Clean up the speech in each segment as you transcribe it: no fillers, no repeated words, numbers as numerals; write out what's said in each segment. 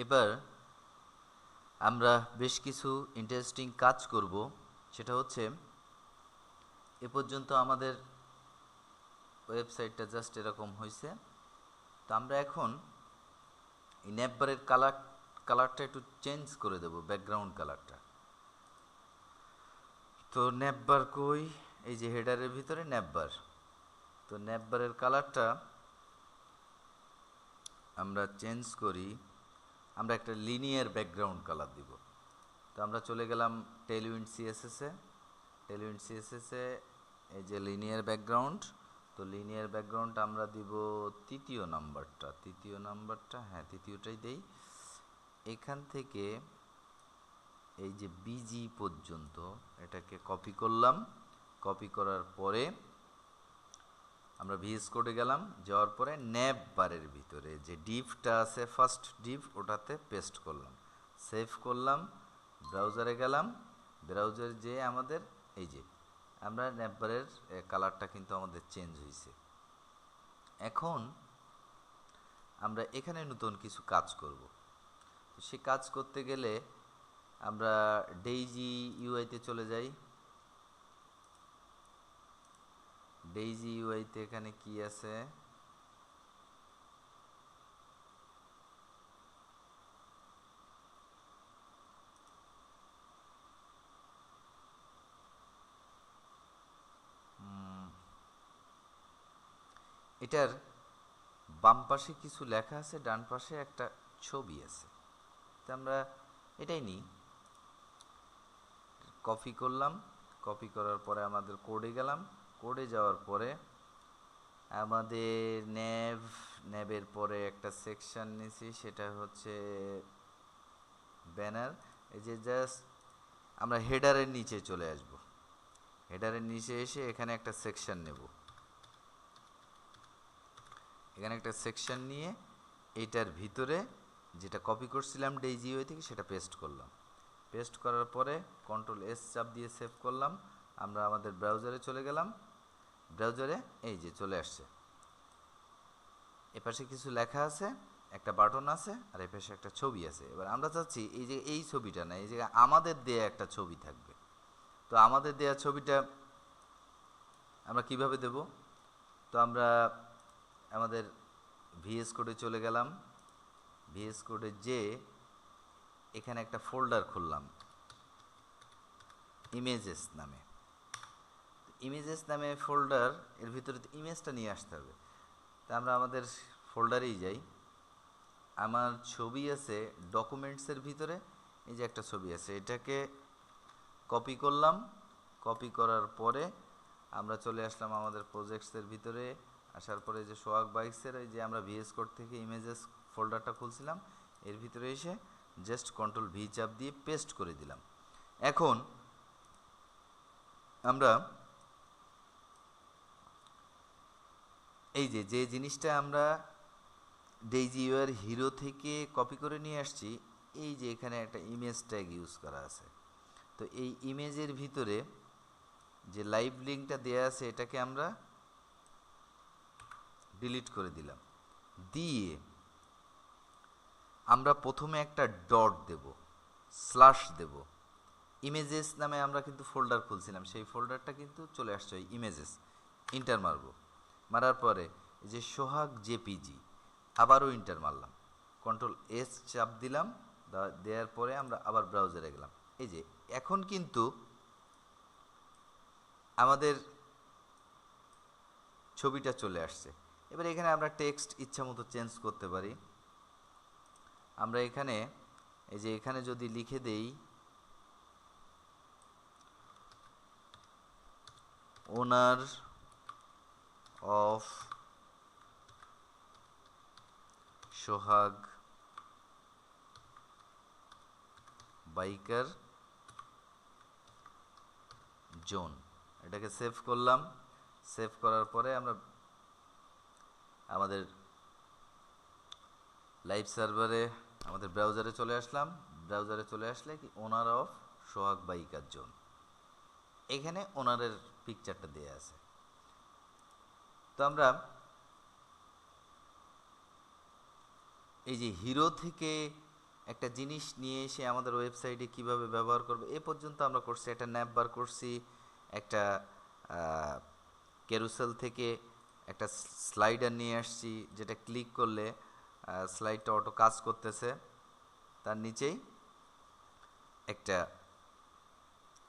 এবার আমরা বেশ কিছু ইন্টারেস্টিং কাজ করব। সেটা হচ্ছে, এ পর্যন্ত আমাদের ওয়েবসাইটটা জাস্ট এরকম হয়েছে। তো আমরা এখন এই ন্যাপবারের কালারটা একটু চেঞ্জ করে দেব, ব্যাকগ্রাউন্ড কালারটা। তো ন্যাপবার কই? এই যে হেডারের ভিতরে ন্যাপবার। তো ন্যাপবারের কালারটা আমরা চেঞ্জ করি। আমরা একটা লিনিয়ার ব্যাকগ্রাউন্ড কালার দিব। তো আমরা চলে গেলাম টেলউইন্ড সিএসএসে। টেলউইন্ড সিএসএসে এই যে লিনিয়ার ব্যাকগ্রাউন্ড। তো লিনিয়ার ব্যাকগ্রাউন্ড আমরা দিব তৃতীয় নাম্বারটা, হ্যাঁ তৃতীয়টাই দেই। এখান থেকে এই যে বিজি পর্যন্ত এটাকে কপি করলাম। কপি করার পরে আমরা ভিএস কোডে গেলাম, যাওয়ার পরে ন্যাপ বারের ভিতরে যে ডিভটা আছে, ফার্স্ট ডিভ, ওটাতে পেস্ট করলাম, সেভ করলাম, ব্রাউজারে গেলাম। ব্রাউজার যেয়ে আমাদের এই যে আমরা ন্যাপ বারের কালারটা কিন্তু আমাদের চেঞ্জ হয়েছে। এখন আমরা এখানে নতুন কিছু কাজ করব। সে কাজ করতে গেলে আমরা ডেইজি ইউআইতে চলে যাই। ডেইজি ইউআইতে এখানে কি আছে? এটার বাম পাশে কিছু লেখা আছে, ডান পাশে একটা ছবি আছে। তো আমরা এটাই নিই, কপি করলাম। কপি করার পরে আমাদের কোডে গেলাম। কোডে যাওয়ার পরে আমাদের ন্যাবের পরে একটা সেকশন নিছি, সেটা হচ্ছে ব্যানার। এই যে জাস্ট আমরা হেডারের নিচে চলে আসব। হেডারের নিচে এসে এখানে একটা সেকশন নেব। এখানে একটা সেকশন নিয়ে এইটার ভিতরে যেটা কপি করছিলাম ডেইজিওয়ে থেকে সেটা পেস্ট করলাম। পেস্ট করার পরে কন্ট্রোল এস চাপ দিয়ে সেভ করলাম। আমরা আমাদের ব্রাউজারে চলে গেলাম। ব্রাউজারে এই যে চলে আসছে। এপাশে কিছু লেখা আছে, একটা বাটন আছে, আর এপাশে একটা ছবি আছে। এবার আমরা চাচ্ছি এই যে এই ছবিটা না, এই যে আমাদের দেয়া একটা ছবি থাকবে। তো আমাদের দেয়া ছবিটা আমরা কিভাবে দেব? তো আমরা আমাদের ভিএস কোডে চলে গেলাম। ভিএস কোডে যে এখানে একটা ফোল্ডার খুললাম ইমেজেস নামে। ইমেজেস নামে ফোল্ডার, এর ভিতরে ইমেজটা নিয়ে আসতে হবে। তা আমরা আমাদের ফোল্ডারেই যাই। আমার ছবি আছে ডকুমেন্টসের ভিতরে, এই যে একটা ছবি আছে, এটাকে কপি করলাম। কপি করার পরে আমরা চলে আসলাম আমাদের প্রজেক্টসের ভিতরে। আসার পরে যে সোহাগ বাইকসের এই যে আমরা ভিএস কোড থেকে ইমেজেস ফোল্ডারটা খুলছিলাম, এর ভিতরে এসে জাস্ট কন্ট্রোল ভি চাপ দিয়ে পেস্ট করে দিলাম। এখন আমরা এই যে যে জিনিসটা আমরা ডেইজি ইউআর হিরো থেকে কপি করে নিয়ে আসছি, এই যে এখানে একটা ইমেজ ট্যাগ ইউজ করা আছে। তো এই ইমেজের ভিতরে যে লাইভ লিঙ্কটা দেয়া আছে এটাকে আমরা ডিলিট করে দিলাম। দিয়ে আমরা প্রথমে একটা ডট দেব, স্ল্যাশ দেব। ইমেজেস নামে আমরা কিন্তু ফোল্ডার খুলছিলাম, সেই ফোল্ডারটা কিন্তু চলে আসছে ওই ইমেজেস। ইন্টার মারব, মারার পরে এই যে সোহাগ জেপিজি, আবারও ইন্টার মারলাম, কন্ট্রোল এস চাপ দিলাম। দেওয়ার পরে আমরা আবার ব্রাউজারে গেলাম। এই যে এখন কিন্তু আমাদের ছবিটা চলে আসছে। এবার এখানে আমরা টেক্সট ইচ্ছা মতো চেঞ্জ করতে পারি। আমরা এখানে এই যে এখানে যদি লিখে দেই ওনার অফ সোহাগ বাইকার জোন, এটাকে সেভ করলাম। সেভ করার পরে আমরা আমাদের লাইভ সার্ভারে আমাদের ব্রাউজারে চলে আসলাম। ব্রাউজারে চলে আসলে কি ওনার অফ সোহাগ বাইকার জোন, এখানে ওনারের পিকচারটা দেয়া আছে। তো আমরা এই যে হিরো থেকে একটা জিনিস নিয়ে এসে আমাদের ওয়েবসাইটে কিভাবে ব্যবহার করবে এ পর্যন্ত আমরা করছি। একটা ন্যাপ বার করছি, একটা ক্যারুসেল থেকে একটা স্লাইডার নিয়ে আসছি, যেটা ক্লিক করলে স্লাইডটা অটো কাজ করতেছে। তার নিচেই একটা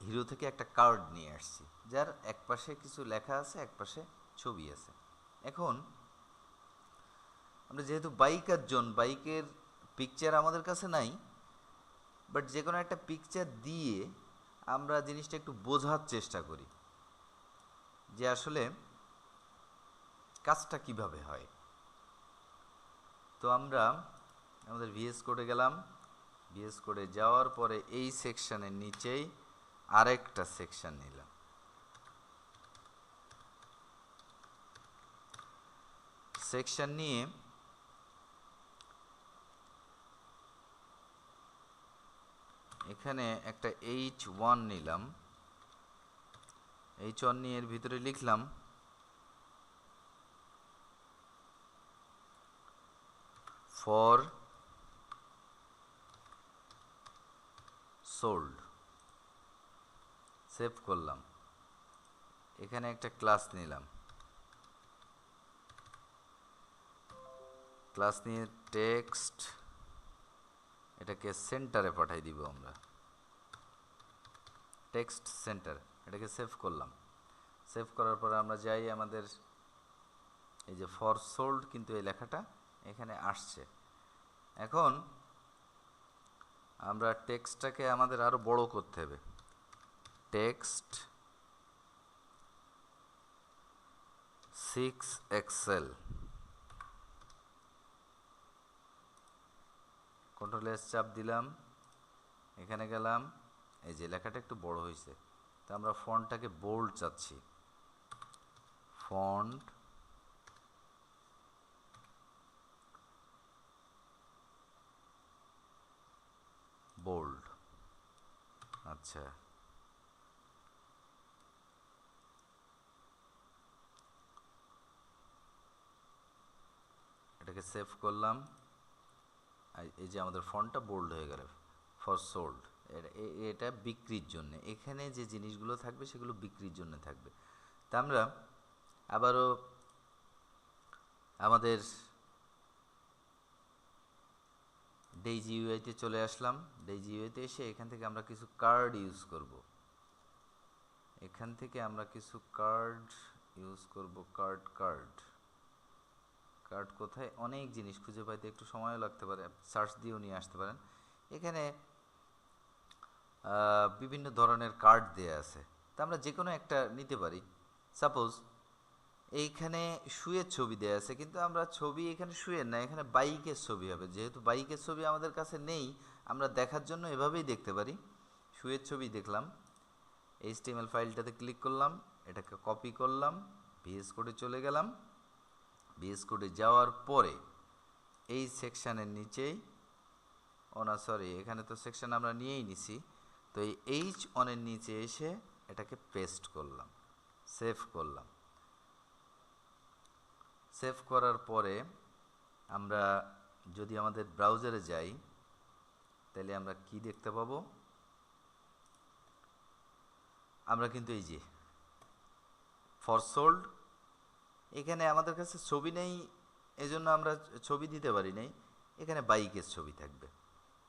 হিরো থেকে একটা কার্ড নিয়ে আসছি, যার এক পাশে কিছু লেখা আছে, এক পাশে ছবি আছে। এখন আমরা যেহেতু বাইকার জন, বাইকের পিকচার আমাদের কাছে নাই, বাট যে কোনো একটা পিকচার দিয়ে আমরা জিনিসটা একটু বোঝার চেষ্টা করি যে আসলে কাজটা কিভাবে হয়। তো আমরা আমাদের ভিএস কোডে গেলাম, ভিএস কোডে যাওয়ার পরে এই সেকশনের নিচেই আরেকটা সেকশন নিলাম। সেকশন নিয়ে এখানে একটা H1 নিলাম। H1 নিয়ে এর ভিতরে লিখলাম ফর সোল্ড। সেভ করলাম। এখানে একটা ক্লাস নিলাম, ক্লাস নিয়ে টেক্সট, এটাকে সেন্টারে পাঠাই দিব আমরা, টেক্সট সেন্টার। এটাকে সেভ করলাম। সেভ করার পরে আমরা যাই আমাদের এই যে ফর সোল্ড, কিন্তু এই লেখাটা এখানে আসছে। এখন আমরা টেক্সটটাকে আমাদের আরো বড় করতে হবে। টেক্সট 6 এক্সেল, কন্ট্রোল এস চাপ দিলাম, এখানে গেলাম, এই যে লেখাটা একটু বড় হয়েছে, তো আমরা ফন্টটাকে বোল্ড চাচ্ছি। Font bold. আচ্ছা, এটাকে সেভ করলাম। এই যে আমাদের ফন্টটা বোল্ড হয়ে গেল। ফর সোল্ড, এটা বিক্রির জন্য, এখানে যে জিনিসগুলো থাকবে সেগুলো বিক্রির জন্য থাকবে। তা আমরা আবারও আমাদের ডেইজি ইউআইতে চলে আসলাম। ডেইজি ইউআইতে এসে এখান থেকে আমরা কিছু কার্ড ইউজ করব। এখান থেকে আমরা কিছু কার্ড ইউজ করব। কার্ড কার্ড কার্ড কোথায়? অনেক জিনিস খুঁজে পাইতে একটু সময়ও লাগতে পারে, সার্চ দিয়েও নিয়ে আসতে পারেন। এখানে বিভিন্ন ধরনের কার্ড দেয়া আছে, তা আমরা যে কোনো একটা নিতে পারি। সাপোজ এইখানে শুয়ের ছবি দেয়া আছে, কিন্তু আমরা ছবি এখানে শুয়ের না, এখানে বাইকের ছবি হবে। যেহেতু বাইকের ছবি আমাদের কাছে নেই, আমরা দেখার জন্য এভাবেই দেখতে পারি। শুয়ের ছবি দেখলাম, HTML ফাইলটাতে ক্লিক করলাম, এটাকে কপি করলাম, ভিএস কোডে চলে গেলাম। ভিএস কোডে যাওয়ার পরে এই সেকশানের নিচেই, ও না সরি, এখানে তো সেকশন আমরা নিয়েই নিছি, তো এই H1 এর নিচে এসে এটাকে পেস্ট করলাম, সেভ করলাম। সেভ করার পরে আমরা যদি আমাদের ব্রাউজারে যাই, তাহলে আমরা কি দেখতে পাবো? আমরা কিন্তু এই যে ফর সোল্ড, এখানে আমাদের কাছে ছবি নেই, এজন্য আমরা ছবি দিতে পারি নাই। এখানে বাইকের ছবি থাকবে।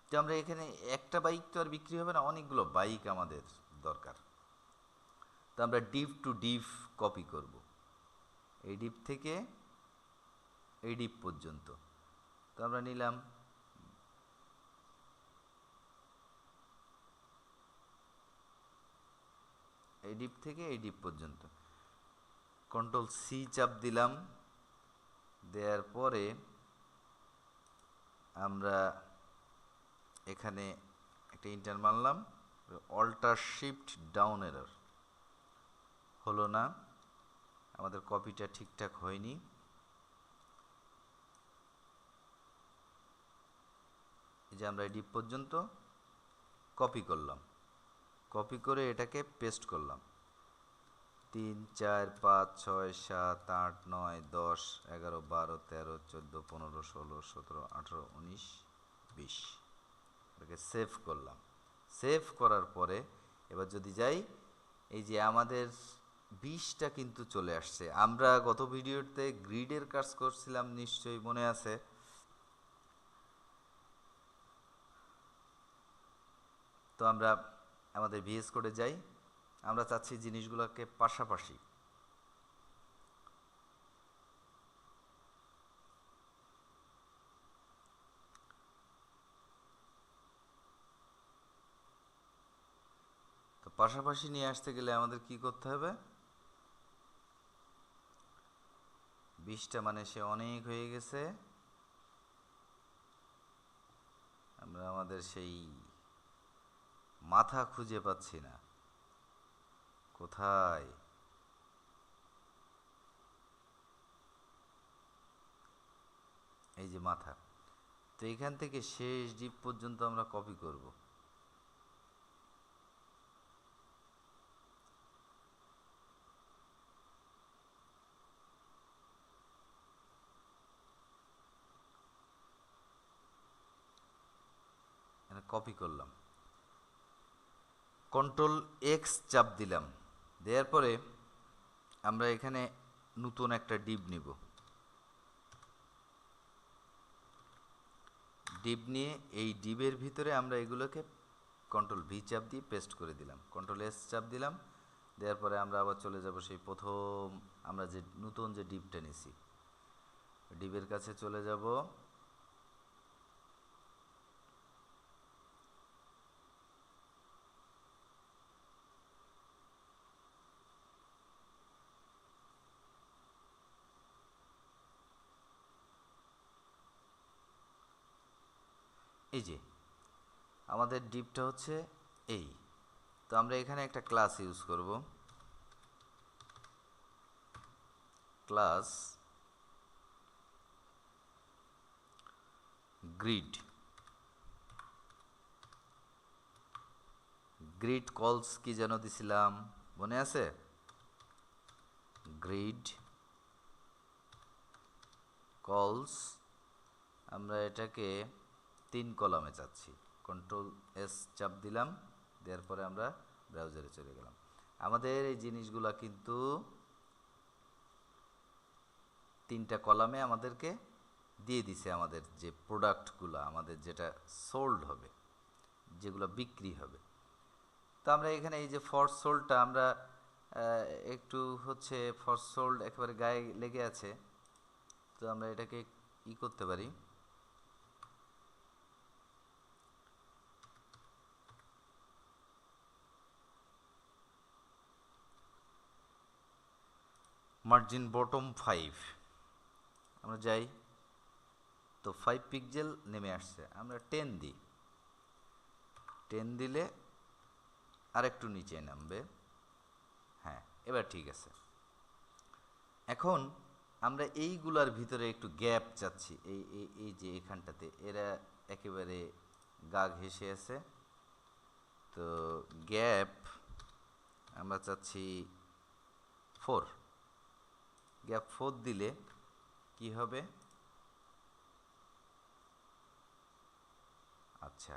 তো আমরা এখানে একটা বাইক তো আর বিক্রি হবে না, অনেকগুলো বাইক আমাদের দরকার। তো আমরা ডিপ টু ডিপ কপি করব, এই ডিপ থেকে এই ডিপ পর্যন্ত। তো আমরা নিলাম, এই ডিপ থেকে এই ডিপ পর্যন্ত, কন্ট্রোল সি চাপ দিলাম। দেওয়ার পরে আমরা এখানে একটা ইন্টার মারলাম, অল্টার শিফট ডাউন এরর হলো না, আমাদের কপিটা ঠিকঠাক হয়নি। এই যে আমরা এই ডিপ পর্যন্ত কপি করলাম, কপি করে এটাকে পেস্ট করলাম। 3 4 5 6 7 8 9 10 11 12 13 14 15 16 17 18 19 20, সেভ করলাম। সেভ করার পরে এবার যদি যাই, এই যে আমাদের 20টা কিন্তু চলে আসছে। আমরা গত ভিডিওতে গ্রিডের কাজ করছিলাম, নিশ্চয়ই মনে আছে। তো আমরা আমাদের ভিএস কোডে যাই, আমরা চাচ্ছি জিনিসগুলোকে পাশাপাশি। তো পাশাপাশি নিয়ে আসতে গেলে আমাদের কি করতে হবে? 20টা মানে সে অনেক হয়ে গেছে। আমরা আমাদের সেই মাথা খুঁজে পাচ্ছি না, কোথায়? এই যে মাথা। তো এখান থেকে শেষ ডিপ পর্যন্ত আমরা কপি করব। কপি করলাম, কন্ট্রোল এক্স চাপ দিলাম, দেওয়ার পরে আমরা এখানে নতুন একটা ডিপ নিব। ডিপ নিয়ে এই ডিপের ভিতরে আমরা এগুলোকে কন্ট্রোল ভি চাপ দিয়ে পেস্ট করে দিলাম, কন্ট্রোল এস চাপ দিলাম। দেওয়ার পরে আমরা আবার চলে যাব সেই প্রথম আমরা যে নতুন যে ডিপটা নিছি, ডিপের কাছে চলে যাব। এই যে আমাদের ডিপটা হচ্ছে এই। তো আমরা এখানে একটা ক্লাস ইউজ করব, ক্লাস গ্রিড। গ্রিড কলস কি যেন দিছিলাম, মনে আছে? গ্রিড কলস, আমরা এটাকে 3 কলামে চাচ্ছি। কন্ট্রোল এস চাপ দিলাম, দেওয়ার পরে আমরা ব্রাউজারে চলে গেলাম। আমাদের এই জিনিসগুলা কিন্তু 3টা কলামে আমাদেরকে দিয়ে দিছে। আমাদের যে প্রোডাক্টগুলো, আমাদের যেটা সোল্ড হবে, যেগুলো বিক্রি হবে। তো আমরা এখানে এই যে ফর সোল্ডটা আমরা একটু হচ্ছে ফর সোল্ড একেবারে গায়ে লেগে আছে। তো আমরা এটাকে করতে পারি, মার্জিন বটম 5 আমরা যাই। তো 5 পিক্সেল নেমে আসছে, আমরা 10 দিই। 10 দিলে আরেকটু নিচে নামবে। হ্যাঁ, এবার ঠিক আছে। এখন আমরা এইগুলার ভিতরে একটু গ্যাপ চাচ্ছি। এই যে এখানটাতে এরা একেবারে গা ঘেঁষে আছে। তো গ্যাপ আমরা চাচ্ছি 4। গ্যাপ 4 দিলে কি হবে? আচ্ছা,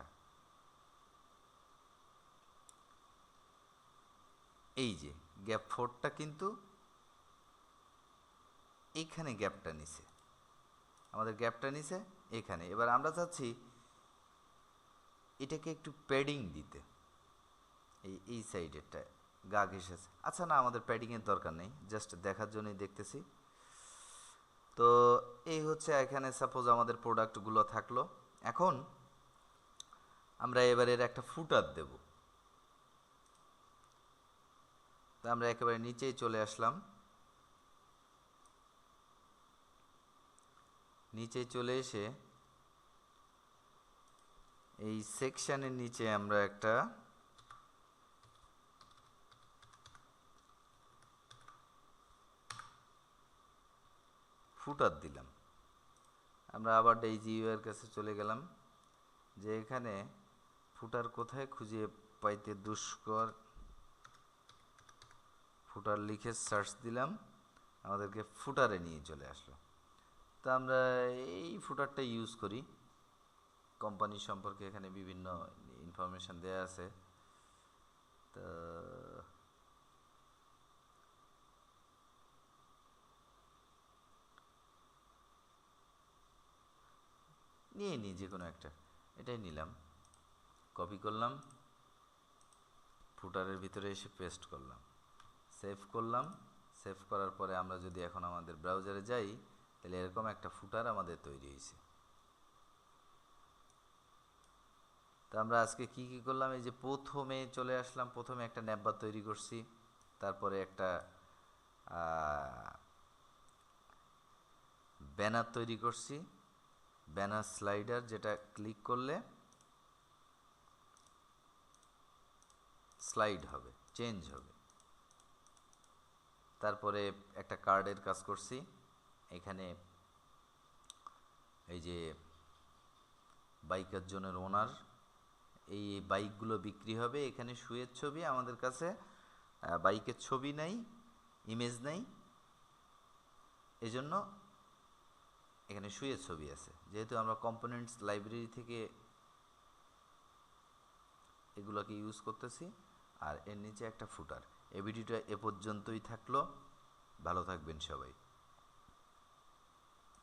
এই যে গ্যাপ 4টা কিন্তু এইখানে গ্যাপটা নিছে, আমাদের গ্যাপটা নিছে এখানে। এবার আমরা চাচ্ছি এটাকে একটু প্যাডিং দিতে, এই সাইডেরটা গা ঘেঁষেছে। আচ্ছা, না, আমাদের প্যাডিংয়ের দরকার নেই, জাস্ট দেখার জন্যই দেখতেছি। তো এই হচ্ছে এখানে সাপোজ আমাদের প্রোডাক্টগুলো থাকলো। এখন আমরা এবারে একটা ফুটার দেব। তো আমরা একেবারে নিচেই চলে আসলাম, নিচে চলে এসে এই সেকশনের নিচে আমরা একটা ফুটার দিলাম। আমরা আবার এই জিইউ এর কাছে চলে গেলাম, যে এখানে ফুটার কোথায় খুঁজে পাইতে দুষ্কর। ফুটার লিখে সার্চ দিলাম, আমাদেরকে ফুটারে নিয়ে চলে আসলো। তো আমরা এই ফুটারটা ইউজ করি। কোম্পানি সম্পর্কে এখানে বিভিন্ন ইনফরমেশন দেয়া আছে। তো নিয়ে নিই যে কোনো একটা, এটাই নিলাম, কপি করলাম, ফুটারের ভিতরে এসে পেস্ট করলাম, সেভ করলাম। সেভ করার পরে আমরা যদি এখন আমাদের ব্রাউজারে যাই, তাহলে এরকম একটা ফুটার আমাদের তৈরি হয়েছে। তো আমরা আজকে কি কি করলাম, এই যে প্রথমে চলে আসলাম, প্রথমে একটা ন্যাপবার তৈরি করছি, তারপরে একটা ব্যানার তৈরি করছি, ব্যানার স্লাইডার, যেটা ক্লিক করলে স্লাইড হবে, চেঞ্জ হবে। তারপরে একটা কার্ডের কাজ করছি, এখানে এই যে বাইকার জনের ওনার, এই বাইকগুলো বিক্রি হবে, এখানে শুয়ের ছবি, আমাদের কাছে বাইকের ছবি নাই, ইমেজ নাই, এজন্য এখানে শুয়ের ছবি আছে। যেহেতু আমরা কম্পোনেন্টস লাইব্রেরি থেকে এগুলোকে ইউজ করতেছি। আর এর নিচে একটা ফুটার। এই ভিডিওটা এ পর্যন্তই থাকলো, ভালো থাকবেন সবাই।